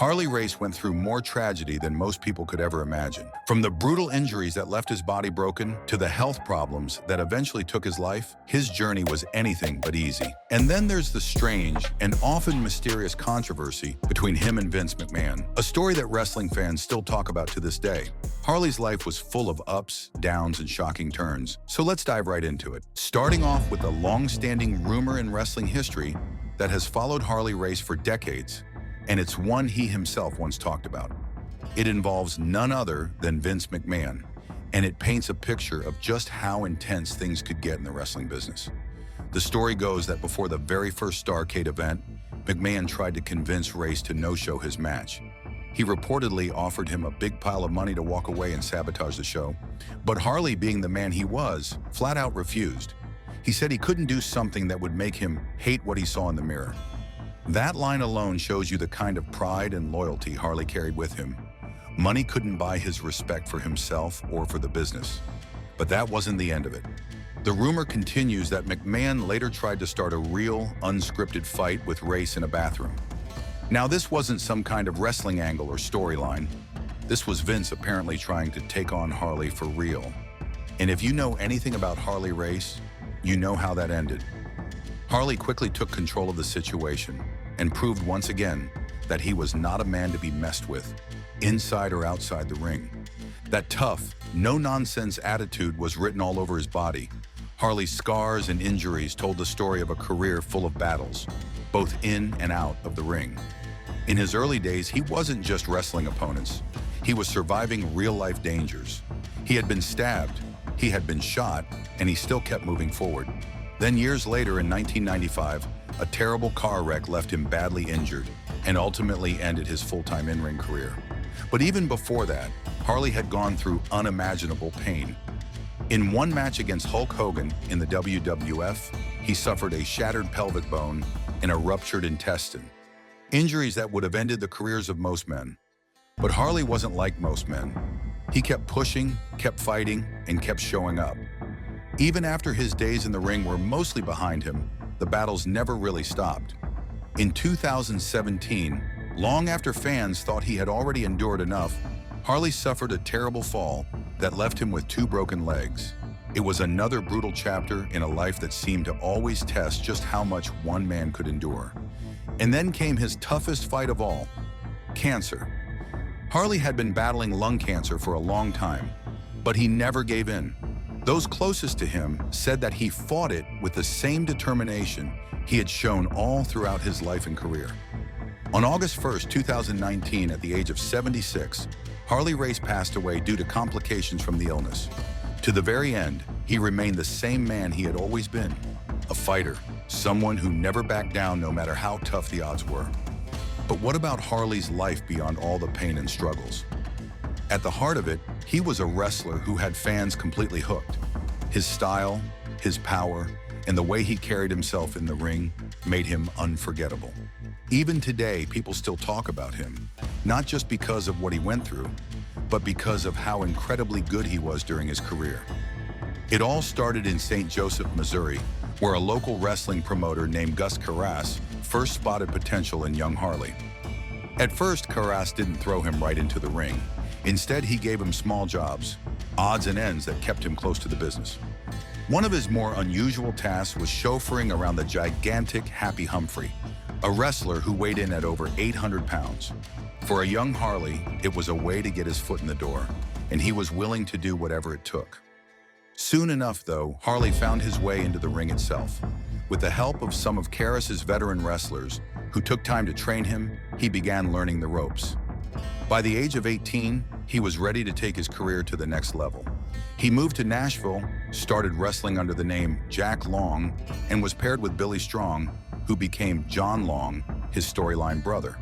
Harley Race went through more tragedy than most people could ever imagine. From the brutal injuries that left his body broken to the health problems that eventually took his life, his journey was anything but easy. And then there's the strange and often mysterious controversy between him and Vince McMahon, a story that wrestling fans still talk about to this day. Harley's life was full of ups, downs, and shocking turns, so let's dive right into it. Starting off with a long-standing rumor in wrestling history that has followed Harley Race for decades, and it's one he himself once talked about. It involves none other than Vince McMahon, and it paints a picture of just how intense things could get in the wrestling business. The story goes that before the very first Starrcade event, McMahon tried to convince Race to no-show his match. He reportedly offered him a big pile of money to walk away and sabotage the show, but Harley, being the man he was, flat out refused. He said he couldn't do something that would make him hate what he saw in the mirror. That line alone shows you the kind of pride and loyalty Harley carried with him. Money couldn't buy his respect for himself or for the business. But that wasn't the end of it. The rumor continues that McMahon later tried to start a real, unscripted fight with Race in a bathroom. Now, this wasn't some kind of wrestling angle or storyline. This was Vince apparently trying to take on Harley for real. And if you know anything about Harley Race, you know how that ended. Harley quickly took control of the situation and proved once again that he was not a man to be messed with, inside or outside the ring. That tough, no-nonsense attitude was written all over his body. Harley's scars and injuries told the story of a career full of battles, both in and out of the ring. In his early days, he wasn't just wrestling opponents. He was surviving real-life dangers. He had been stabbed, he had been shot, and he still kept moving forward. Then years later, in 1995, a terrible car wreck left him badly injured and ultimately ended his full-time in-ring career. But even before that, Harley had gone through unimaginable pain. In one match against Hulk Hogan in the WWF, he suffered a shattered pelvic bone and a ruptured intestine, injuries that would have ended the careers of most men. But Harley wasn't like most men. He kept pushing, kept fighting, and kept showing up. Even after his days in the ring were mostly behind him, the battles never really stopped. In 2017, long after fans thought he had already endured enough, Harley suffered a terrible fall that left him with 2 broken legs. It was another brutal chapter in a life that seemed to always test just how much one man could endure. And then came his toughest fight of all, cancer. Harley had been battling lung cancer for a long time, but he never gave in. Those closest to him said that he fought it with the same determination he had shown all throughout his life and career. On August 1st, 2019, at the age of 76, Harley Race passed away due to complications from the illness. To the very end, he remained the same man he had always been, a fighter, someone who never backed down no matter how tough the odds were. But what about Harley's life beyond all the pain and struggles? At the heart of it, he was a wrestler who had fans completely hooked. His style, his power, and the way he carried himself in the ring made him unforgettable. Even today, people still talk about him, not just because of what he went through, but because of how incredibly good he was during his career. It all started in St. Joseph, Missouri, where a local wrestling promoter named Gus Carras first spotted potential in young Harley. At first, Carras didn't throw him right into the ring. Instead, he gave him small jobs, odds and ends that kept him close to the business. One of his more unusual tasks was chauffeuring around the gigantic Happy Humphrey, a wrestler who weighed in at over 800 pounds. For a young Harley, it was a way to get his foot in the door, and he was willing to do whatever it took. Soon enough, though, Harley found his way into the ring itself. With the help of some of Carras's veteran wrestlers who took time to train him, he began learning the ropes. By the age of 18, he was ready to take his career to the next level. He moved to Nashville, started wrestling under the name Jack Long, and was paired with Billy Strong, who became John Long, his storyline brother.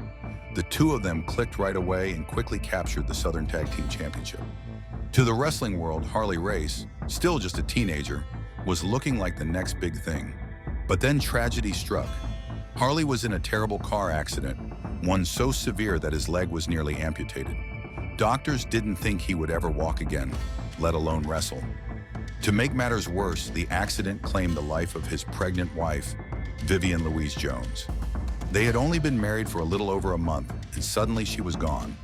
The two of them clicked right away and quickly captured the Southern Tag Team Championship. To the wrestling world, Harley Race, still just a teenager, was looking like the next big thing. But then tragedy struck. Harley was in a terrible car accident, one so severe that his leg was nearly amputated. Doctors didn't think he would ever walk again, let alone wrestle. To make matters worse, the accident claimed the life of his pregnant wife, Vivian Louise Jones. They had only been married for a little over a month, and suddenly she was gone.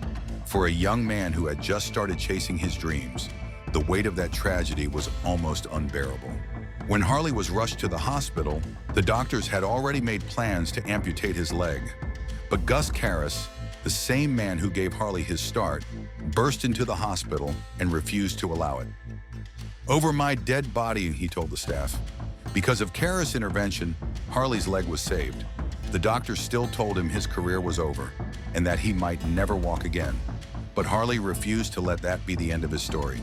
For a young man who had just started chasing his dreams, the weight of that tragedy was almost unbearable. When Harley was rushed to the hospital, the doctors had already made plans to amputate his leg. But Gus Karras, the same man who gave Harley his start, burst into the hospital and refused to allow it. "Over my dead body," he told the staff. Because of Karras' intervention, Harley's leg was saved. The doctors still told him his career was over and that he might never walk again. But Harley refused to let that be the end of his story.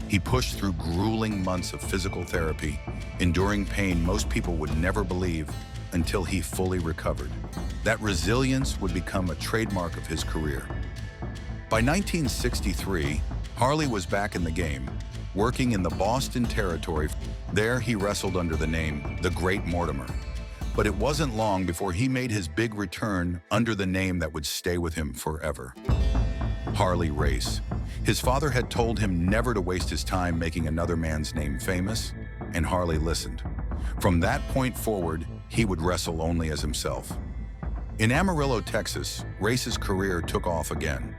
He pushed through grueling months of physical therapy, enduring pain most people would never believe, until he fully recovered. That resilience would become a trademark of his career. By 1963, Harley was back in the game, working in the Boston territory. There he wrestled under the name The Great Mortimer. But it wasn't long before he made his big return under the name that would stay with him forever: Harley Race. His father had told him never to waste his time making another man's name famous, and Harley listened. From that point forward, he would wrestle only as himself. In Amarillo, Texas, Race's career took off again.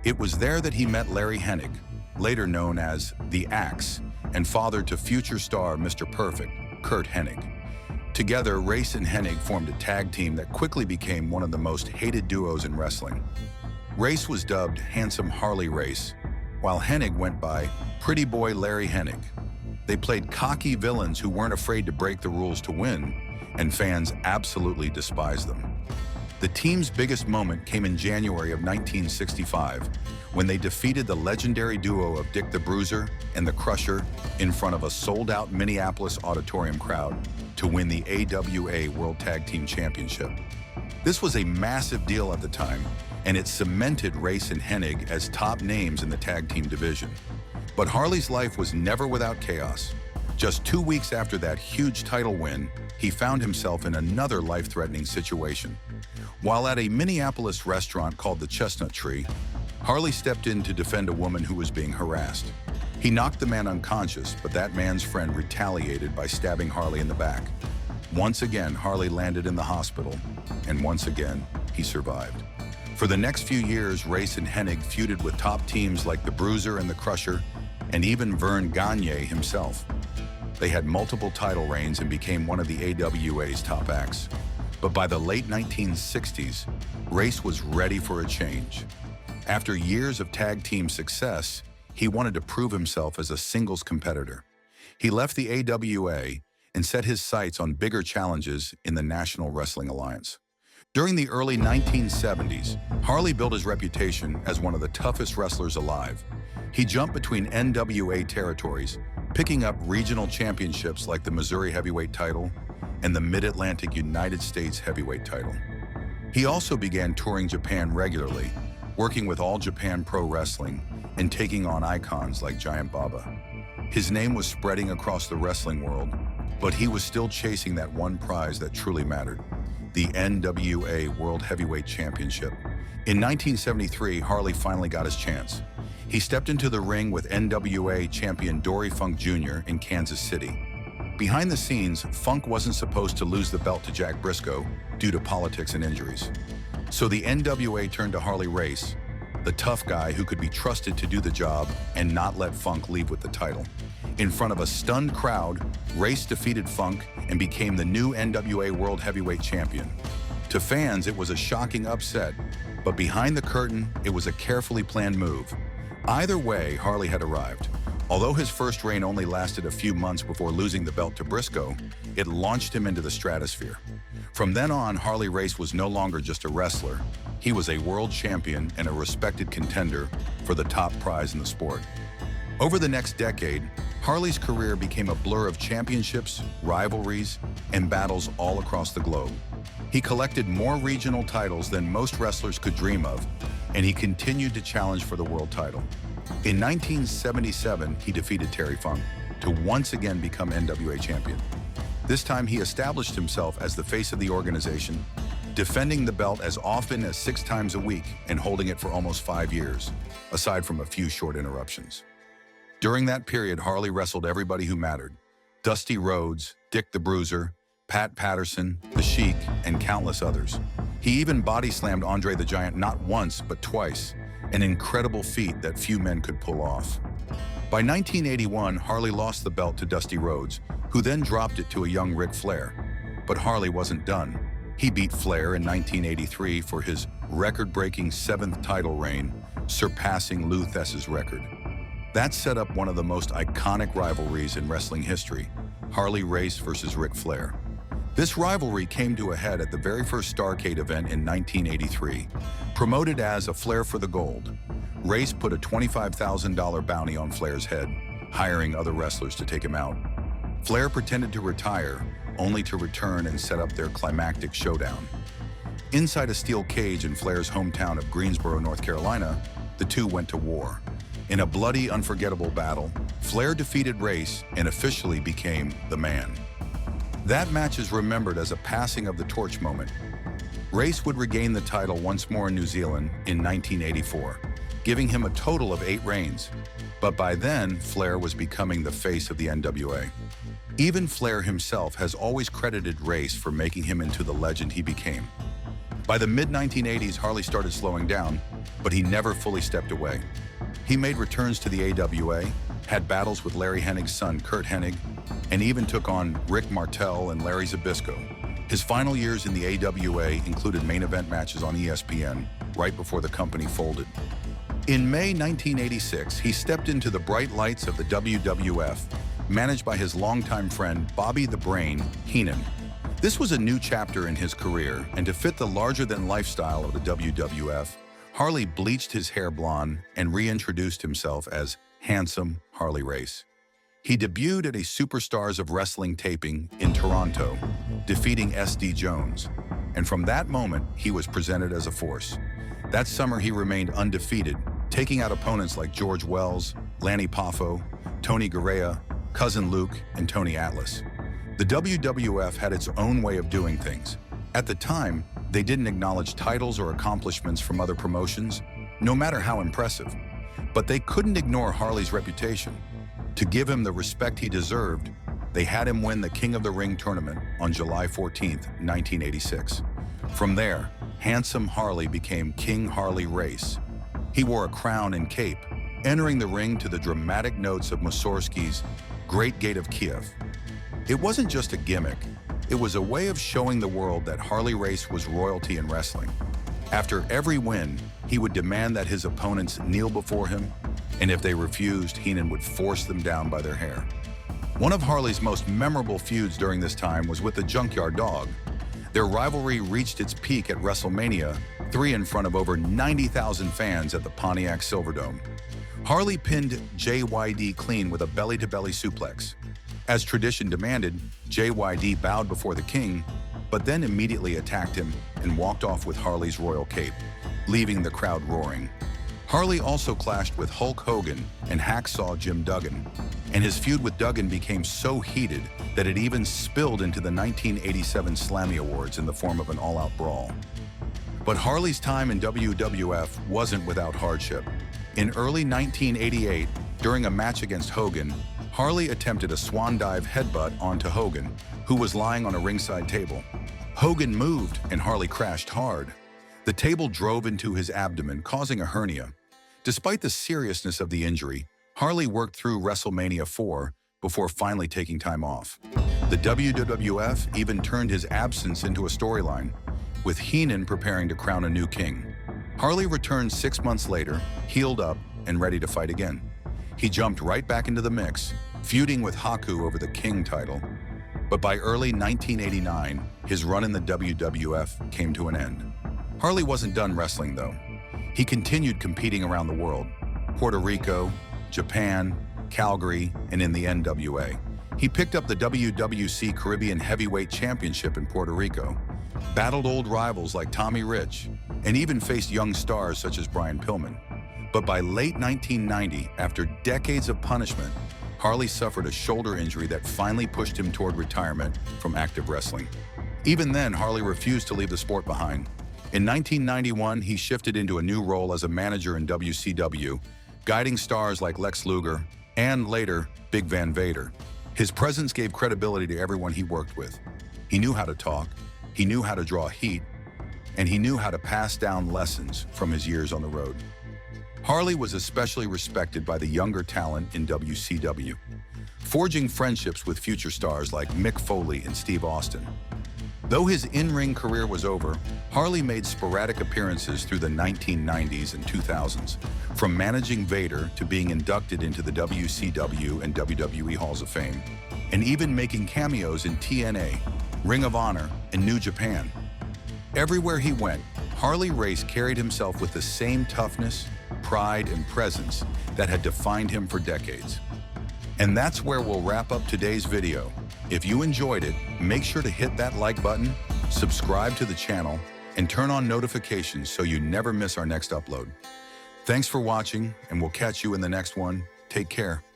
It was there that he met Larry Hennig, later known as The Axe, and father to future star Mr. Perfect, Curt Hennig. Together, Race and Hennig formed a tag team that quickly became one of the most hated duos in wrestling. Race was dubbed Handsome Harley Race, while Hennig went by Pretty Boy Larry Hennig. They played cocky villains who weren't afraid to break the rules to win, and fans absolutely despised them. The team's biggest moment came in January of 1965, when they defeated the legendary duo of Dick the Bruiser and the Crusher in front of a sold-out Minneapolis auditorium crowd to win the AWA World Tag Team Championship. This was a massive deal at the time, and it cemented Race and Hennig as top names in the tag team division. But Harley's life was never without chaos. Just 2 weeks after that huge title win, he found himself in another life-threatening situation. While at a Minneapolis restaurant called the Chestnut Tree, Harley stepped in to defend a woman who was being harassed. He knocked the man unconscious, but that man's friend retaliated by stabbing Harley in the back. Once again, Harley landed in the hospital, and once again, he survived. For the next few years, Race and Hennig feuded with top teams like the Bruiser and the Crusher, and even Vern Gagne himself. They had multiple title reigns and became one of the AWA's top acts. But by the late 1960s, Race was ready for a change. After years of tag team success, he wanted to prove himself as a singles competitor. He left the AWA and set his sights on bigger challenges in the National Wrestling Alliance. During the early 1970s, Harley built his reputation as one of the toughest wrestlers alive. He jumped between NWA territories, picking up regional championships like the Missouri Heavyweight title and the Mid-Atlantic United States Heavyweight title. He also began touring Japan regularly, working with All Japan Pro Wrestling and taking on icons like Giant Baba. His name was spreading across the wrestling world, but he was still chasing that one prize that truly mattered: the NWA World Heavyweight Championship. In 1973, Harley finally got his chance. He stepped into the ring with NWA champion Dory Funk Jr. in Kansas City. Behind the scenes, Funk wasn't supposed to lose the belt to Jack Briscoe due to politics and injuries. So the NWA turned to Harley Race, the tough guy who could be trusted to do the job and not let Funk leave with the title. In front of a stunned crowd, Race defeated Funk and became the new NWA World Heavyweight Champion. To fans, it was a shocking upset, but behind the curtain, it was a carefully planned move. Either way, Harley had arrived. Although his first reign only lasted a few months before losing the belt to Briscoe, it launched him into the stratosphere. From then on, Harley Race was no longer just a wrestler. He was a world champion and a respected contender for the top prize in the sport. Over the next decade, Harley's career became a blur of championships, rivalries, and battles all across the globe. He collected more regional titles than most wrestlers could dream of, and he continued to challenge for the world title. In 1977, he defeated Terry Funk to once again become NWA champion. This time, he established himself as the face of the organization, defending the belt as often as 6 times a week and holding it for almost 5 years, aside from a few short interruptions. During that period, Harley wrestled everybody who mattered: Dusty Rhodes, Dick the Bruiser, Pat Patterson, The Sheik, and countless others. He even body-slammed Andre the Giant not once, but twice, an incredible feat that few men could pull off. By 1981, Harley lost the belt to Dusty Rhodes, who then dropped it to a young Ric Flair. But Harley wasn't done. He beat Flair in 1983 for his record-breaking 7th title reign, surpassing Lou Thesz's record. That set up one of the most iconic rivalries in wrestling history, Harley Race versus Ric Flair. This rivalry came to a head at the very first Starrcade event in 1983. Promoted as a Flair for the Gold, Race put a $25,000 bounty on Flair's head, hiring other wrestlers to take him out. Flair pretended to retire, only to return and set up their climactic showdown. Inside a steel cage in Flair's hometown of Greensboro, North Carolina, the two went to war. In a bloody, unforgettable battle, Flair defeated Race and officially became the man. That match is remembered as a passing of the torch moment. Race would regain the title once more in New Zealand in 1984, giving him a total of 8 reigns. But by then, Flair was becoming the face of the NWA. Even Flair himself has always credited Race for making him into the legend he became. By the mid-1980s, Harley started slowing down, but he never fully stepped away. He made returns to the AWA, had battles with Larry Hennig's son, Curt Hennig, and even took on Rick Martel and Larry Zbyszko. His final years in the AWA included main event matches on ESPN, right before the company folded. In May 1986, he stepped into the bright lights of the WWF, managed by his longtime friend Bobby the Brain Heenan. This was a new chapter in his career, and to fit the larger-than-life style of the WWF, Harley bleached his hair blonde and reintroduced himself as Handsome Harley Race. He debuted at a Superstars of Wrestling taping in Toronto, defeating S.D. Jones, and from that moment, he was presented as a force. That summer, he remained undefeated, taking out opponents like George Wells, Lanny Poffo, Tony Garea, Cousin Luke, and Tony Atlas. The WWF had its own way of doing things. At the time, they didn't acknowledge titles or accomplishments from other promotions, no matter how impressive. But they couldn't ignore Harley's reputation. To give him the respect he deserved, they had him win the King of the Ring tournament on July 14, 1986. From there, Handsome Harley became King Harley Race. He wore a crown and cape, entering the ring to the dramatic notes of Mussorgsky's Great Gate of Kiev. It wasn't just a gimmick, it was a way of showing the world that Harley Race was royalty in wrestling. After every win, he would demand that his opponents kneel before him, and if they refused, Heenan would force them down by their hair. One of Harley's most memorable feuds during this time was with the Junkyard Dog. Their rivalry reached its peak at WrestleMania 3 in front of over 90,000 fans at the Pontiac Silverdome. Harley pinned JYD clean with a belly-to-belly suplex. As tradition demanded, JYD bowed before the king, but then immediately attacked him and walked off with Harley's royal cape, leaving the crowd roaring. Harley also clashed with Hulk Hogan and Hacksaw Jim Duggan, and his feud with Duggan became so heated that it even spilled into the 1987 Slammy Awards in the form of an all-out brawl. But Harley's time in WWF wasn't without hardship. In early 1988, during a match against Hogan, Harley attempted a swan dive headbutt onto Hogan, who was lying on a ringside table. Hogan moved and Harley crashed hard. The table drove into his abdomen, causing a hernia. Despite the seriousness of the injury, Harley worked through WrestleMania 4 before finally taking time off. The WWF even turned his absence into a storyline, with Heenan preparing to crown a new king. Harley returned 6 months later, healed up and ready to fight again. He jumped right back into the mix, feuding with Haku over the King title. But by early 1989, his run in the WWF came to an end. Harley wasn't done wrestling, though. He continued competing around the world: Puerto Rico, Japan, Calgary, and in the NWA. He picked up the WWC Caribbean Heavyweight Championship in Puerto Rico, battled old rivals like Tommy Rich, and even faced young stars such as Brian Pillman. But by late 1990, after decades of punishment, Harley suffered a shoulder injury that finally pushed him toward retirement from active wrestling. Even then, Harley refused to leave the sport behind. In 1991, he shifted into a new role as a manager in WCW, guiding stars like Lex Luger and, later, Big Van Vader. His presence gave credibility to everyone he worked with. He knew how to talk, he knew how to draw heat, and he knew how to pass down lessons from his years on the road. Harley was especially respected by the younger talent in WCW, forging friendships with future stars like Mick Foley and Steve Austin. Though his in-ring career was over, Harley made sporadic appearances through the 1990s and 2000s, from managing Vader to being inducted into the WCW and WWE Halls of Fame, and even making cameos in TNA, Ring of Honor, and New Japan. Everywhere he went, Harley Race carried himself with the same toughness, pride, and presence that had defined him for decades. And that's where we'll wrap up today's video. If you enjoyed it, make sure to hit that like button, subscribe to the channel, and turn on notifications so you never miss our next upload. Thanks for watching, and we'll catch you in the next one. Take care.